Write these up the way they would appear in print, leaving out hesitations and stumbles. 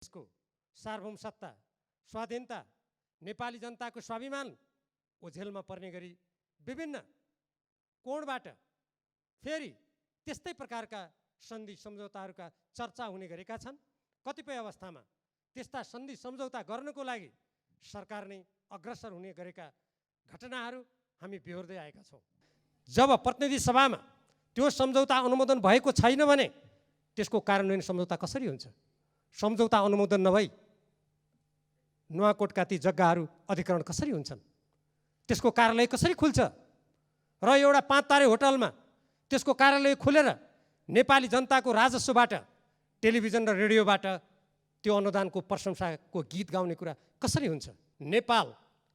देशको सार्वभौम सत्ता, स्वाधीनता, नेपाली जनताको स्वाभिमान ओझेलमा पर्ने गरी विभिन्न कोणबाट फेरि त्यस्तै प्रकारका सन्धि सम्झौताहरूका चर्चा हुने गरेका छन्। कतिपय अवस्थामा त्यस्ता सन्धि सम्झौता गर्नको लागि सरकार नै अग्रसर हुने गरेका घटनाहरू हामी बिहोर्दै आएका छौँ। जब प्रतिनिधि सभामा त्यो सम्झौता अनुमोदन भएको छैन भने त्यसको कार्यान्वयन सम्झौता कसरी हुन्छ? सम्झौता अनुमोदन नभई नुवाकोटका ती जग्गाहरू अधिग्रहण कसरी हुन्छन्? त्यसको कार्यालय कसरी खुल्छ? र एउटा 5 तारे होटलमा त्यसको कार्यालय खुलेर नेपाली जनताको राजस्वबाट, टेलिभिजन र रेडियोबाट त्यो अनुदानको प्रशंसाको गीत गाउने कुरा कसरी हुन्छ? नेपाल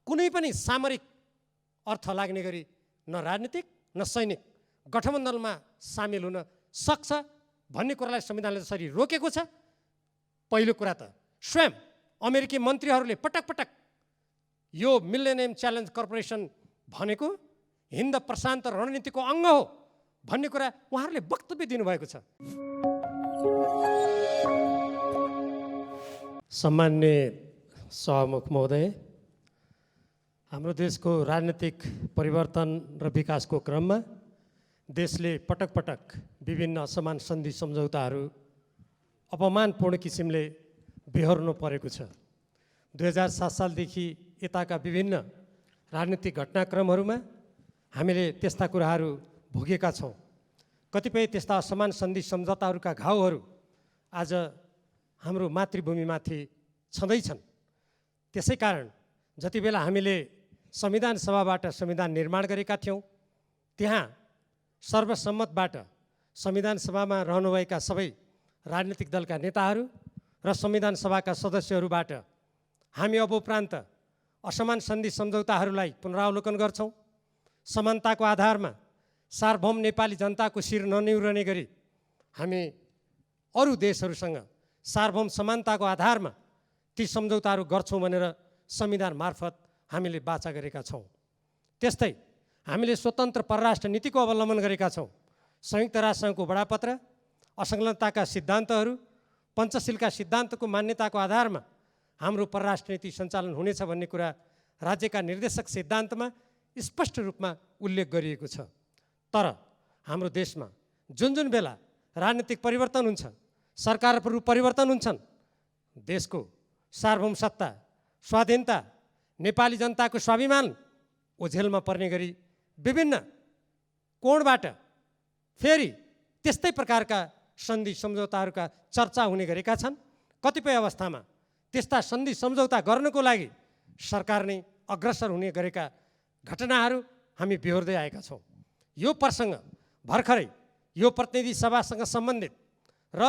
कुनै पनि सामरिक अर्थ लाग्ने गरी न राजनीतिक न सैनिक गठबन्धनमा सामेल हुन सक्छ भन्ने कुरालाई संविधानले जसरी रोकेको छ। पहिलो कुरा त स्वयं अमेरिकी मन्त्रीहरूले पटक पटक यो मिलेनियम च्यालेन्ज कर्पोरेसन भनेको हिन्द प्रशान्त रणनीतिको अङ्ग हो भन्ने कुरा उहाँहरूले वक्तव्य दिनुभएको छ। सम्मान्य सभामुख महोदय, हाम्रो देशको राजनीतिक परिवर्तन र विकासको क्रममा देशले पटक पटक विभिन्न असमान सन्धि सम्झौताहरू अपमानपूर्ण किसिमले बिहोर्नु परेको छ। 2007 सालदेखि यताका विभिन्न राजनीतिक घटनाक्रमहरूमा हामीले त्यस्ता कुराहरू भोगेका छौँ। कतिपय त्यस्ता असमान सन्धि सम्झौताहरूका घाउहरू आज हाम्रो मातृभूमिमाथि छँदैछन्। त्यसै कारण जति बेला हामीले संविधान सभाबाट संविधान निर्माण गरेका थियौँ, त्यहाँ सर्वसम्मतबाट संविधान सभामा रहनुभएका सबै राजनीतिक दलका नेताहरू र संविधान सभाका सदस्यहरूबाट हामी अब उपरान्त असमान सन्धि सम्झौताहरूलाई पुनरावलोकन गर्छौँ। समानताको आधारमा सार्वभौम नेपाली जनताको शिर ननिहुरने गरी हामी अरू देशहरूसँग सार्वभौम समानताको आधारमा ती सम्झौताहरू गर्छौँ भनेर संविधान मार्फत हामीले वाचा गरेका छौँ। त्यस्तै हामीले स्वतन्त्र परराष्ट्र नीतिको अवलम्बन गरेका छौँ। संयुक्त राष्ट्रसङ्घको बडापत्र, असंलग्नताका सिद्धान्तहरू, पञ्चशीलका सिद्धान्तको मान्यताको आधारमा हाम्रो परराष्ट्र नीति सञ्चालन हुनेछ भन्ने कुरा राज्यका निर्देशक सिद्धान्तमा स्पष्ट रूपमा उल्लेख गरिएको छ। तर हाम्रो देशमा जुन बेला राजनीतिक परिवर्तन हुन्छ, सरकारहरू परिवर्तन हुन्छन्, देशको सार्वभौम सत्ता, स्वाधीनता, नेपाली जनताको स्वाभिमान ओझेलमा पर्ने गरी विभिन्न कोणबाट फेरि त्यस्तै प्रकारका सन्धि सम्झौताहरूका चर्चा हुने गरेका छन्। कतिपय अवस्थामा त्यस्ता सन्धि सम्झौता गर्नको लागि सरकार नै अग्रसर हुने गरेका घटनाहरू हामी बिहोर्दै आएका छौँ। यो प्रसङ्ग भर्खरै यो प्रतिनिधि सभासँग सम्बन्धित र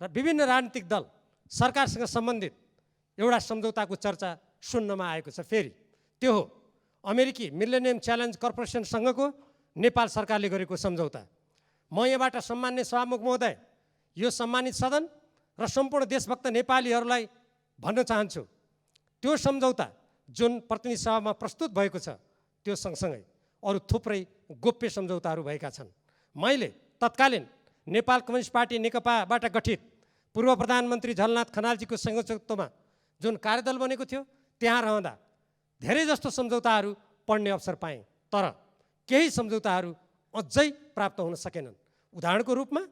विभिन्न राजनीतिक दल सरकारसँग सम्बन्धित एउटा सम्झौताको चर्चा सुन्नमा आएको छ। फेरि त्यो हो अमेरिकी मिलेनियम च्यालेन्ज कर्पोरेसनसँगको नेपाल सरकारले गरेको सम्झौता। म यहाँबाट सम्मान्य सभामुख महोदय, यो सम्मानित सदन र सम्पूर्ण देशभक्त नेपालीहरूलाई भन्न चाहन्छु, त्यो सम्झौता जुन प्रतिनिधि सभामा प्रस्तुत भएको छ त्यो सँगसँगै अरू थुप्रै गोप्य सम्झौताहरू भएका छन्। मैले तत्कालीन नेपाल कम्युनिस्ट पार्टी नेकपाबाट गठित पूर्व प्रधानमन्त्री झलनाथ खनालजीको संयोजकत्वमा जुन कार्यदल बनेको थियो त्यहाँ रहँदा धेरै जस्तो सम्झौताहरू पढ्ने अवसर पाएँ। तर केही सम्झौताहरू अझै प्राप्त हुन सकेनन्। उदाहरणको रूपमा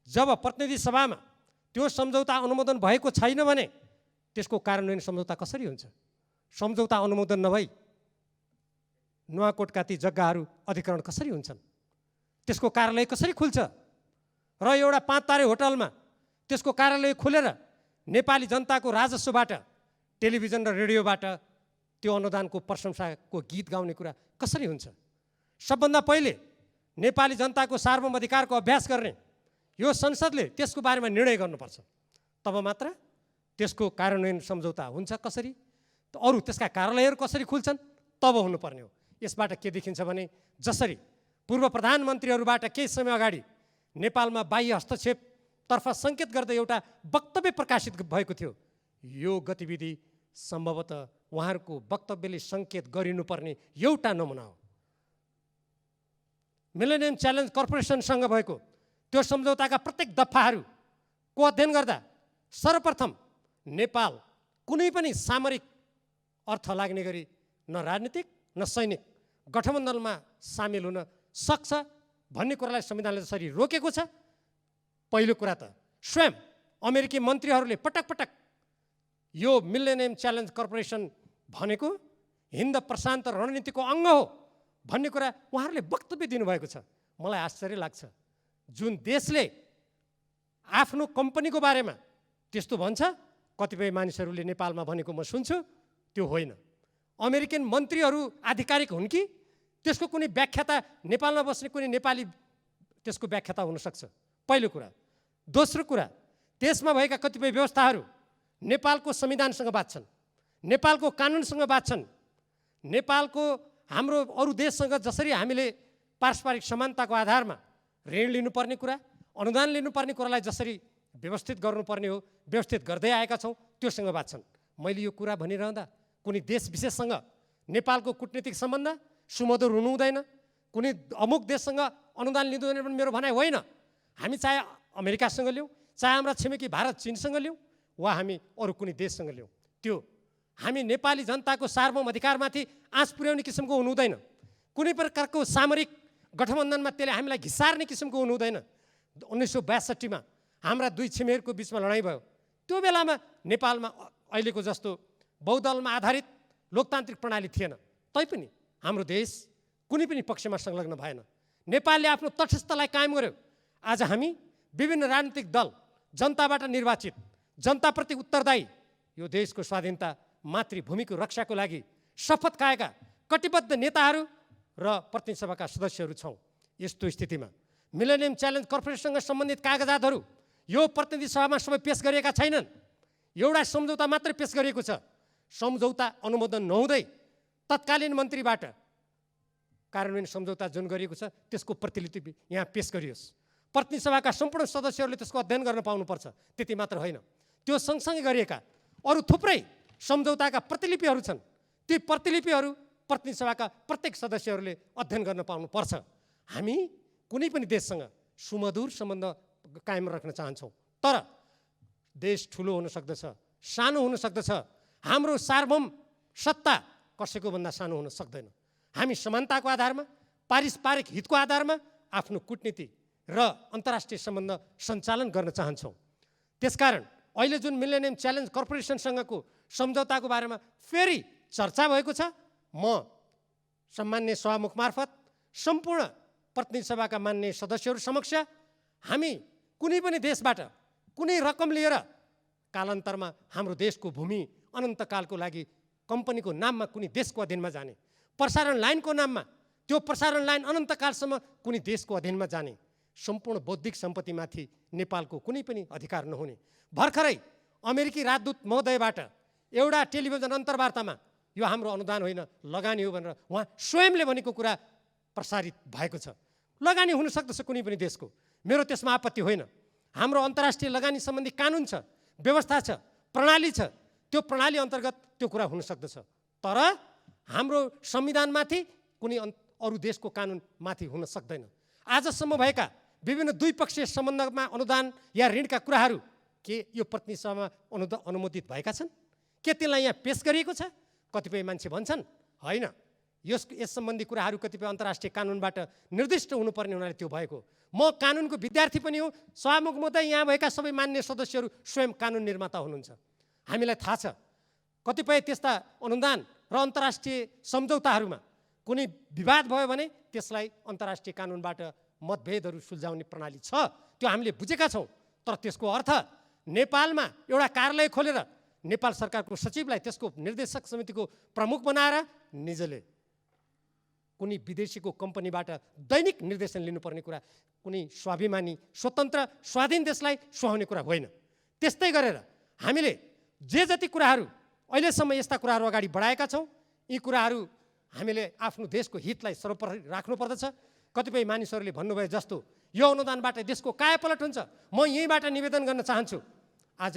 जब प्रतिनिधि सभामा त्यो सम्झौता अनुमोदन भएको छैन भने त्यसको कार्यान्वयन सम्झौता कसरी हुन्छ? सम्झौता अनुमोदन नभई नुवाकोटका ती जग्गाहरू अधिग्रहण कसरी हुन्छन्? त्यसको कार्यालय कसरी खुल्छ? र एउटा 5 तारे होटलमा त्यसको कार्यालय खुलेर नेपाली जनताको राजस्वबाट, टेलिभिजन र रेडियोबाट त्यो अनुदानको प्रशंसाको गीत गाउने कुरा कसरी हुन्छ? सबभन्दा पहिले नेपाली जनताको सार्वभौम अधिकारको अभ्यास गर्ने यो संसदले त्यसको बारेमा निर्णय गर्नुपर्छ। तब मात्र त्यसको कार्यान्वयन सम्झौता हुन्छ। कसरी? अरू त्यसका कार्यालयहरू कसरी खुल्छन् तब हुनुपर्ने हो। यसबाट के देखिन्छ भने जसरी पूर्व प्रधानमन्त्रीहरूबाट केही समय अगाडि नेपालमा बाह्य हस्तक्षेपतर्फ सङ्केत गर्दै एउटा वक्तव्य प्रकाशित भएको थियो, यो गतिविधि सम्भवतः उहाँहरूको वक्तव्यले सङ्केत गरिनुपर्ने एउटा नमुना हो। मिलेनियम च्यालेन्ज कर्पोरेसनसँग भएको त्यो सम्झौताका प्रत्येक दफाहरूको अध्ययन गर्दा सर्वप्रथम नेपाल कुनै पनि सामरिक अर्थ लाग्ने गरी न राजनीतिक न सैनिक गठबन्धनमा सामेल हुन सक्छ भन्ने कुरालाई संविधानले जसरी रोकेको छ। पहिलो कुरा त स्वयं अमेरिकी मन्त्रीहरूले पटक पटक यो मिलेनियम च्यालेन्ज कर्पोरेसन भनेको हिन्द प्रशान्त रणनीतिको अङ्ग हो भन्ने कुरा उहाँहरूले वक्तव्य दिनुभएको छ। मलाई आश्चर्य लाग्छ, जुन देशले आफ्नो कम्पनीको बारेमा त्यस्तो भन्छ, कतिपय मानिसहरूले नेपालमा भनेको म सुन्छु, त्यो होइन। अमेरिकन मन्त्रीहरू आधिकारिक हुन् कि त्यसको कुनै व्याख्याता नेपालमा बस्ने कुनै नेपाली त्यसको व्याख्याता हुनसक्छ, पहिलो कुरा। दोस्रो कुरा, त्यसमा भएका कतिपय व्यवस्थाहरू नेपालको संविधानसँग बाँच्छन्, नेपालको कानुनसँग बाँच्छन्, नेपालको हाम्रो अरू देशसँग जसरी हामीले पारस्परिक समानताको आधारमा ऋण लिनुपर्ने कुरा, अनुदान लिनुपर्ने कुरालाई जसरी व्यवस्थित गर्नुपर्ने हो, व्यवस्थित गर्दै आएका छौँ, त्योसँग बाँच्छन्। मैले यो कुरा भनिरहँदा कुनै देश विशेषसँग नेपालको कूटनीतिक सम्बन्ध सुमधुर हुनु हुँदैन, कुनै अमुक देशसँग अनुदान लिँदैन पनि मेरो भनाइ होइन। हामी चाहे अमेरिकासँग लिउँ, चाहे हाम्रा छिमेकी भारत चीनसँग लिउँ, वा हामी अरू कुनै देशसँग लिउँ, त्यो हामी नेपाली जनताको सार्वभौम अधिकारमाथि आँच पुर्याउने किसिमको हुनु हुँदैन। कुनै प्रकारको सामरिक गठबन्धनमा त्यसले हामीलाई घिसार्ने किसिमको हुनु हुँदैन। 1962मा हाम्रा दुई छिमेकीहरूको बिचमा लडाइँ भयो, त्यो बेलामा नेपालमा अहिलेको जस्तो बहुदलमा आधारित लोकतान्त्रिक प्रणाली थिएन, तैपनि हाम्रो देश कुनै पनि पक्षमा संलग्न भएन। नेपालले आफ्नो तटस्थलाई कायम गर्यो। आज हामी विभिन्न राजनीतिक दल जनताबाट निर्वाचित, जनताप्रति उत्तरदायी, यो देशको स्वाधीनता मातृभूमिको रक्षाको लागि शपथ खाएका कटिबद्ध नेताहरू र प्रतिनिधि सभाका सदस्यहरू छौँ। यस्तो स्थितिमा मिलेनियम च्यालेन्ज कर्पोरेसनसँग सम्बन्धित कागजातहरू यो प्रतिनिधि सभामा सबै पेश गरिएका छैनन्। एउटा सम्झौता मात्रै पेश गरिएको छ। सम्झौता अनुमोदन नहुँदै तत्कालीन मन्त्रीबाट कार्यान्वयन सम्झौता जुन गरिएको छ त्यसको प्रतिलिपि यहाँ पेश गरियोस्। प्रतिनिधि सभाका सम्पूर्ण सदस्यहरूले त्यसको अध्ययन गर्न पाउनुपर्छ। त्यति मात्र होइन, त्यो सँगसँगै गरिएका अरू थुप्रै सम्झौताका प्रतिलिपिहरू छन्। ती प्रतिलिपिहरू प्रतिनिधि सभाका प्रत्येक सदस्यहरूले अध्ययन गर्न पाउनुपर्छ। हामी कुनै पनि देशसँग सुमधुर सम्बन्ध कायम राख्न चाहन्छौँ, तर देश ठुलो हुन सक्दछ, सानो हुन सक्दछ। हाम्रो सार्वभौम सत्ता कसैको भन्दा सानो हुन सक्दैन। हामी समानताको आधारमा, पारस्परिक हितको आधारमा आफ्नो कूटनीति र अन्तर्राष्ट्रिय सम्बन्ध सञ्चालन गर्न चाहन्छौँ। त्यसकारण अहिले जुन मिलेनियम च्यालेन्ज कर्पोरेसनसँगको सम्झौताको बारेमा फेरि चर्चा भएको छ, म सम्मान्य सभामुख मार्फत सम्पूर्ण प्रतिनिधि सभाका मान्य सदस्यहरू समक्ष हामी कुनै पनि देशबाट कुनै रकम लिएर कालान्तरमा हाम्रो देशको भूमि अनन्तकालको लागि कम्पनीको नाममा कुनै देशको अधीनमा जाने, प्रसारण लाइनको नाममा त्यो प्रसारण लाइन अनन्तकालसम्म कुनै देशको अधीनमा जाने, सम्पूर्ण बौद्धिक सम्पत्तिमाथि नेपालको कुनै पनि अधिकार नहुने। भर्खरै अमेरिकी राजदूत महोदयबाट एउटा टेलिभिजन अन्तर्वार्तामा यो हाम्रो अनुदान होइन लगानी हो भनेर उहाँ स्वयंले भनेको कुरा प्रसारित भएको छ। लगानी हुन सक्दछ कुनै पनि देशको, मेरो त्यसमा आपत्ति होइन। हाम्रो अन्तर्राष्ट्रिय लगानी सम्बन्धी कानुन छ, व्यवस्था छ, प्रणाली छ, त्यो प्रणाली अन्तर्गत त्यो कुरा हुन सक्दछ। तर हाम्रो संविधानमाथि कुनै अरू देशको कानुन माथि हुन सक्दैन। आजसम्म भएका विभिन्न द्विपक्षीय सम्बन्धमा अनुदान या ऋणका कुराहरू के यो प्रतिनिधि सभामा अनुमोदित भएका छन्? के त्यसलाई यहाँ पेश गरिएको छ? कतिपय मान्छे भन्छन् होइन, यस सम्बन्धी कुराहरू कतिपय अन्तर्राष्ट्रिय कानुनबाट निर्दिष्ट हुनुपर्ने हुनाले त्यो भएको। म कानुनको विद्यार्थी पनि हो, सभामुख महोदय, यहाँ भएका सबै मान्य सदस्यहरू स्वयं कानुन निर्माता हुनुहुन्छ। हामीलाई थाहा छ कतिपय त्यस्ता अनुदान र अन्तर्राष्ट्रिय सम्झौताहरूमा कुनै विवाद भयो भने त्यसलाई अन्तर्राष्ट्रिय कानुनबाट मतभेदहरू सुल्झाउने प्रणाली छ, त्यो हामीले बुझेका छौँ। तर त्यसको अर्थ नेपालमा एउटा कार्यालय खोलेर नेपाल सरकारको सचिवलाई त्यसको निर्देशक समितिको प्रमुख बनाएर निजले कुनै विदेशीको कम्पनीबाट दैनिक निर्देशन लिनुपर्ने कुरा कुनै स्वाभिमानी स्वतन्त्र स्वाधीन देशलाई सुहाउने कुरा होइन। त्यस्तै गरेर हामीले जे जति कुराहरू अहिलेसम्म यस्ता कुराहरू अगाडि बढाएका छौँ, यी कुराहरू हामीले आफ्नो देशको हितलाई सर्वोपरि राख्नुपर्दछ। कतिपय मानिसहरूले भन्नुभयो जस्तो यो अनुदानबाट देशको कायापलट हुन्छ, म यहीँबाट निवेदन गर्न चाहन्छु। आज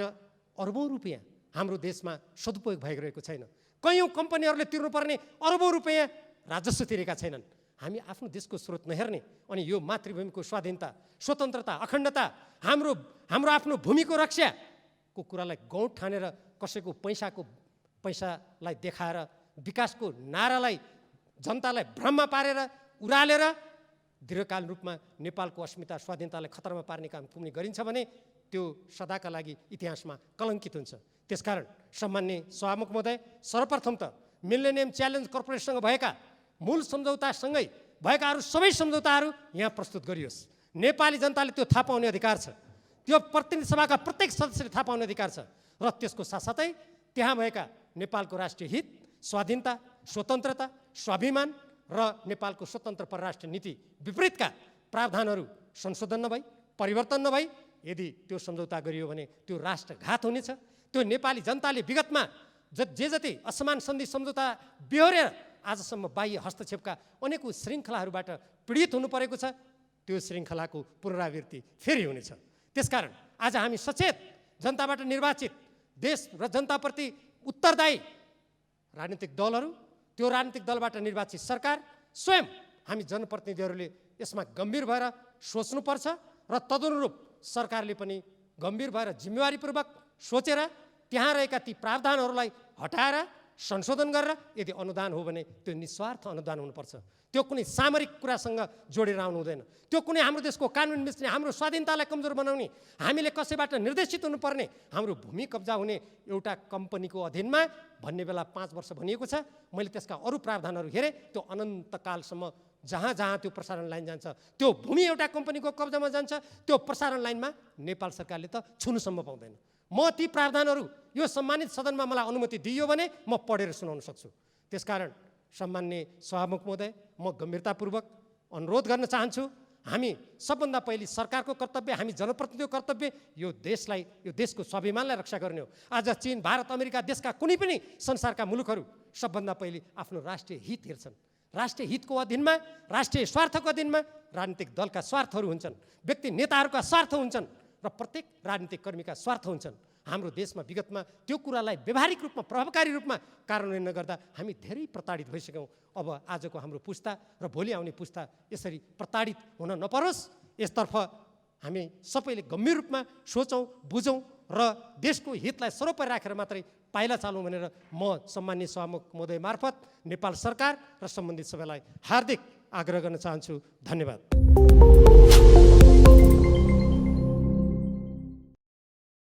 अरबौँ रुपियाँ हाम्रो देशमा सदुपयोग भइरहेको छैन। कैयौँ कम्पनीहरूले तिर्नुपर्ने अरबौँ रुपियाँ राजस्व तिरेका छैनन्। हामी आफ्नो देशको स्रोत नहेर्ने अनि यो मातृभूमिको स्वाधीनता, स्वतन्त्रता, अखण्डता, हाम्रो आफ्नो भूमिको रक्षा को कुरालाई गौण ठानेर कसैको पैसालाई देखाएर विकासको नारालाई जनतालाई भ्रममा पारेर उरालेर दीर्घकालीन रूपमा नेपालको अस्मिता स्वाधीनतालाई खतरामा पार्ने काम कुनै गरिन्छ भने त्यो सदाका लागि इतिहासमा कलङ्कित हुन्छ। त्यसकारण सम्माननीय सभामुख महोदय, सर्वप्रथम त मिलेनियम च्यालेन्ज कर्पोरेसनसँग भएका मूल सम्झौतासँगै भएका अरू सबै सम्झौताहरू यहाँ प्रस्तुत गरियोस्। नेपाली जनताले त्यो थाहा पाउने अधिकार छ, त्यो प्रतिनिधि सभाका प्रत्येक सदस्यले थाहा पाउने अधिकार छ र त्यसको साथसाथै त्यहाँ भएका नेपालको राष्ट्रिय हित, स्वाधीनता, स्वतन्त्रता, स्वाभिमान र नेपालको स्वतन्त्र परराष्ट्र नीति विपरीतका प्रावधानहरू संशोधन नभई, परिवर्तन नभई यदि त्यो सम्झौता गरियो भने त्यो राष्ट्रघात हुनेछ। त्यो नेपाली जनताले विगतमा जति असमान सन्धि सम्झौता बेहोरेर आजसम्म बाह्य हस्तक्षेपका अनेकौँ श्रृङ्खलाहरूबाट पीडित हुनु परेको छ, त्यो श्रृङ्खलाको पुनरावृत्ति फेरि हुनेछ। त्यसकारण आज हामी सचेत जनताबाट निर्वाचित देश र जनताप्रति उत्तरदायी राजनीतिक दलहरू, त्यो राजनीतिक दलबाट निर्वाचित सरकार, स्वयं हामी जनप्रतिनिधिहरूले यसमा गम्भीर भएर सोच्नुपर्छ र तदनुरूप सरकारले पनि गम्भीर भएर जिम्मेवारीपूर्वक सोचेर त्यहाँ रहेका ती प्रावधानहरूलाई हटाएर संशोधन गरेर यदि अनुदान हो भने त्यो निस्वार्थ अनुदान हुनुपर्छ। त्यो कुनै सामरिक कुरासँग जोडेर आउनु हुँदैन। त्यो कुनै हाम्रो देशको कानुन मिच्ने, हाम्रो स्वाधीनतालाई कमजोर बनाउने, हामीले कसैबाट निर्देशित हुनुपर्ने, हाम्रो भूमि कब्जा हुने एउटा कम्पनीको अधीनमा भन्ने बेला 5 वर्ष भनिएको छ। मैले त्यसका अरू प्रावधानहरू हेरेँ, त्यो अनन्तकालसम्म जहाँ जहाँ त्यो प्रसारण लाइन जान्छ त्यो भूमि एउटा कम्पनीको कब्जामा जान्छ, त्यो प्रसारण लाइनमा नेपाल सरकारले त छुनुसम्म पाउँदैन। म ती प्रावधानहरू यो सम्मानित सदनमा मलाई अनुमति दिइयो भने म पढेर सुनाउन सक्छु। त्यसकारण सम्माननीय सभामुख महोदय, म गम्भीरतापूर्वक अनुरोध गर्न चाहन्छु, हामी सबभन्दा पहिले सरकारको कर्तव्य, हामी जनप्रतिनिधिको कर्तव्य यो देशलाई, यो देशको स्वाभिमानलाई रक्षा गर्ने हो। आज चीन, भारत, अमेरिका देशका कुनै पनि संसारका मुलुकहरू सबभन्दा पहिले आफ्नो राष्ट्रिय हित हेर्छन्। राष्ट्रिय हितको अधीनमा, राष्ट्रिय स्वार्थको अधीनमा राजनीतिक दलका स्वार्थहरू हुन्छन्, व्यक्ति नेताहरूका स्वार्थ हुन्छन् र प्रत्येक राजनीतिक कर्मीका स्वार्थ हुन्छन्। हाम्रो देशमा विगतमा त्यो कुरालाई व्यावहारिक रूपमा, प्रभावकारी रूपमा कार्यान्वयन नगर्दा हामी धेरै प्रताडित भइसक्यौँ। अब आजको हाम्रो पुस्ता र भोलि आउने पुस्ता यसरी प्रताडित हुन नपरोस्, यसतर्फ हामी सबैले गम्भीर रूपमा सोचौँ, बुझौँ र देशको हितलाई सर्वोपरि राखेर मात्रै पाइला चालौँ भनेर म सम्माननीय सभामुख महोदय मार्फत नेपाल सरकार र सम्बन्धित सबैलाई हार्दिक आग्रह गर्न चाहन्छु। धन्यवाद।